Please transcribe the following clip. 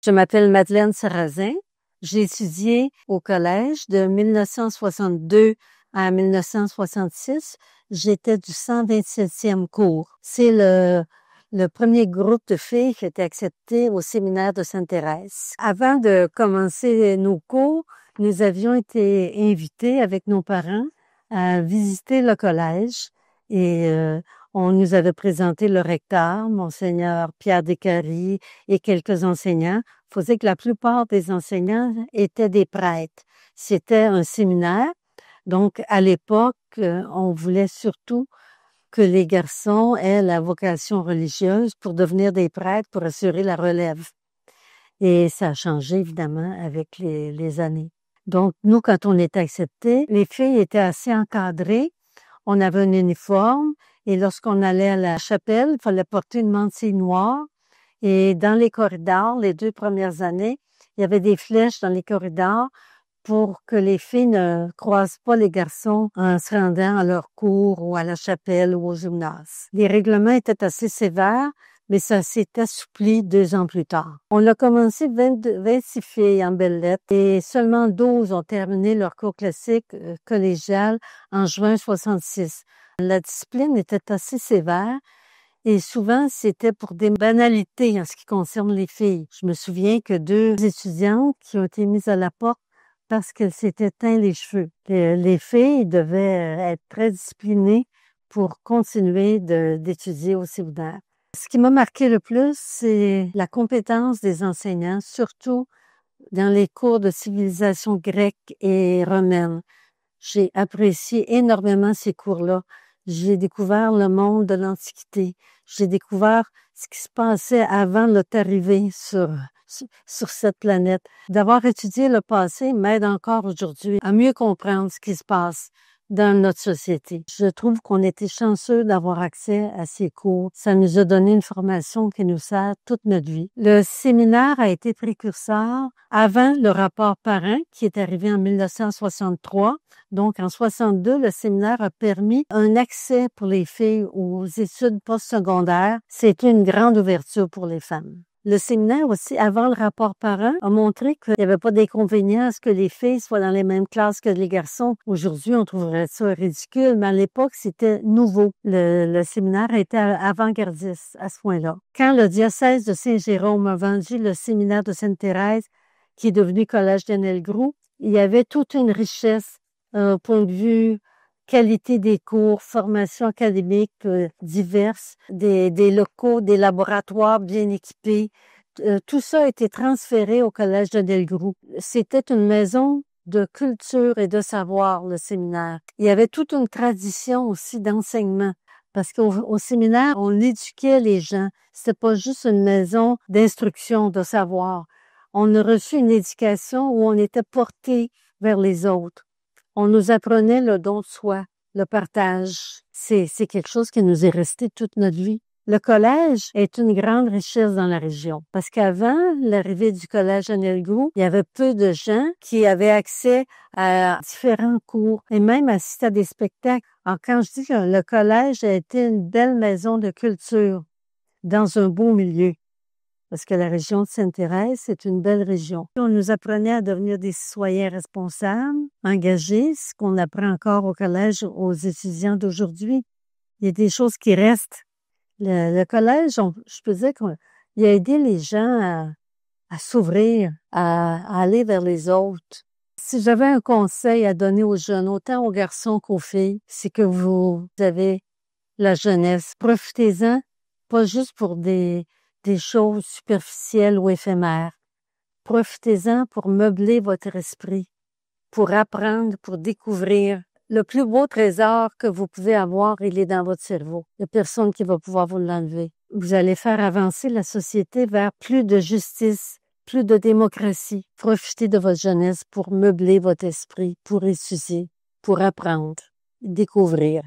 Je m'appelle Madeleine Sarrazin. J'ai étudié au collège de 1962 à 1966. J'étais du 127e cours. C'est le premier groupe de filles qui était accepté au séminaire de Sainte-Thérèse. Avant de commencer nos cours, nous avions été invités avec nos parents à visiter le collège et on nous avait présenté le recteur, Monseigneur Pierre Descaries et quelques enseignants. Il faut dire que la plupart des enseignants étaient des prêtres. C'était un séminaire. Donc, à l'époque, on voulait surtout que les garçons aient la vocation religieuse pour devenir des prêtres, pour assurer la relève. Et ça a changé, évidemment, avec les années. Donc, nous, quand on était acceptés, les filles étaient assez encadrées. On avait un uniforme et lorsqu'on allait à la chapelle, il fallait porter une mantille noire. Et dans les corridors, les 2 premières années, il y avait des flèches dans les corridors pour que les filles ne croisent pas les garçons en se rendant à leur cours ou à la chapelle ou au gymnase. Les règlements étaient assez sévères, mais ça s'est assoupli 2 ans plus tard. On a commencé 26 filles en belles lettres et seulement 12 ont terminé leur cours classique collégial en juin 66. La discipline était assez sévère. Et souvent, c'était pour des banalités en ce qui concerne les filles. Je me souviens que 2 étudiantes qui ont été mises à la porte parce qu'elles s'étaient teint les cheveux. Les filles devaient être très disciplinées pour continuer d'étudier au séminaire. Ce qui m'a marqué le plus, c'est la compétence des enseignants, surtout dans les cours de civilisation grecque et romaine. J'ai apprécié énormément ces cours-là. J'ai découvert le monde de l'Antiquité. J'ai découvert ce qui se passait avant notre arrivée sur cette planète. D'avoir étudié le passé m'aide encore aujourd'hui à mieux comprendre ce qui se passe dans notre société. Je trouve qu'on était chanceux d'avoir accès à ces cours. Ça nous a donné une formation qui nous sert toute notre vie. Le séminaire a été précurseur avant le rapport Parent qui est arrivé en 1963. Donc, en 62, le séminaire a permis un accès pour les filles aux études postsecondaires. C'était une grande ouverture pour les femmes. Le séminaire aussi, avant le rapport Parent, a montré qu'il n'y avait pas d'inconvénient à ce que les filles soient dans les mêmes classes que les garçons. Aujourd'hui, on trouverait ça ridicule, mais à l'époque, c'était nouveau. Le séminaire était avant-gardiste à ce point-là. Quand le diocèse de Saint-Jérôme a vendu le séminaire de Sainte-Thérèse, qui est devenu Collège Daniel Groulx, il y avait toute une richesse, point de vue qualité des cours, formation académique diverses, des locaux, des laboratoires bien équipés. Tout ça a été transféré au Collège Daniel Groulx. C'était une maison de culture et de savoir, le séminaire. Il y avait toute une tradition aussi d'enseignement. Parce qu'au séminaire, on éduquait les gens. C'était pas juste une maison d'instruction, de savoir. On a reçu une éducation où on était porté vers les autres. On nous apprenait le don de soi, le partage. C'est quelque chose qui nous est resté toute notre vie. Le collège est une grande richesse dans la région parce qu'avant l'arrivée du collège Daniel Groulx, il y avait peu de gens qui avaient accès à différents cours et même assister à des spectacles. Alors, quand je dis que le collège a été une belle maison de culture dans un beau milieu, parce que la région de Sainte-Thérèse, c'est une belle région. On nous apprenait à devenir des citoyens responsables, engagés, ce qu'on apprend encore au collège aux étudiants d'aujourd'hui. Il y a des choses qui restent. Le collège, je peux dire qu'il a aidé les gens à s'ouvrir, à aller vers les autres. Si j'avais un conseil à donner aux jeunes, autant aux garçons qu'aux filles, c'est que vous avez la jeunesse. Profitez-en, pas juste pour des choses superficielles ou éphémères. Profitez-en pour meubler votre esprit, pour apprendre, pour découvrir. Le plus beau trésor que vous pouvez avoir, il est dans votre cerveau. Il n'y a personne qui va pouvoir vous l'enlever. Vous allez faire avancer la société vers plus de justice, plus de démocratie. Profitez de votre jeunesse pour meubler votre esprit, pour étudier, pour apprendre, découvrir.